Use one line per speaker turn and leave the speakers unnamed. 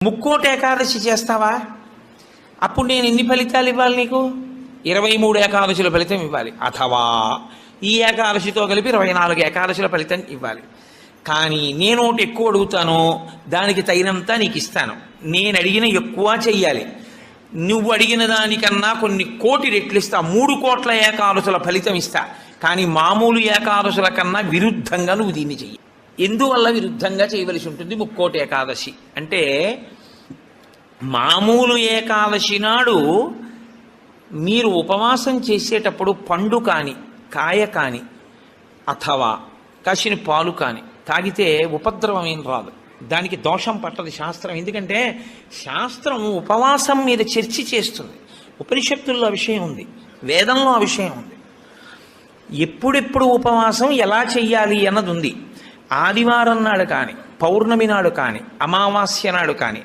ముక్కోటి ఏకాదశి చేస్తావా? అప్పుడు నేను ఎన్ని ఫలితాలు ఇవ్వాలి నీకు? 23 ఏకాదశుల ఫలితం ఇవ్వాలి. అథవా ఈ ఏకాదశితో కలిపి 24 ఏకాదశుల ఫలితం ఇవ్వాలి. కానీ నేను ఒకటి ఎక్కువ అడుగుతాను, దానికి తగినంత నీకు ఇస్తాను. నేను అడిగిన ఎక్కువ చెయ్యాలి. నువ్వు అడిగిన దానికన్నా కొన్ని కోటి రెట్లు ఇస్తా. 3 కోట్ల ఏకాదశుల ఫలితం ఇస్తా. కానీ మామూలు ఏకాదశుల కన్నా విరుద్ధంగా నువ్వు దీన్ని చెయ్యి. ఎందువల్ల విరుద్ధంగా చేయవలసి ఉంటుంది ముక్కోటి ఏకాదశి అంటే, మామూలు ఏకాదశి నాడు మీరు ఉపవాసం చేసేటప్పుడు పండు కాని, కాయ కాని, అథవా కాసిన పాలు కాని తాగితే ఉపద్రవం ఏం రాదు. దానికి దోషం పట్టదు శాస్త్రం. ఎందుకంటే శాస్త్రం ఉపవాసం మీద చర్చ చేస్తుంది. ఉపనిషత్తుల్లో ఆ విషయం ఉంది, వేదంలో ఆ విషయం ఉంది. ఎప్పుడెప్పుడు ఉపవాసం ఎలా చెయ్యాలి అన్నది ఉంది. ఆదివారం నాడు కానీ, పౌర్ణమి నాడు కానీ, అమావాస్య నాడు కానీ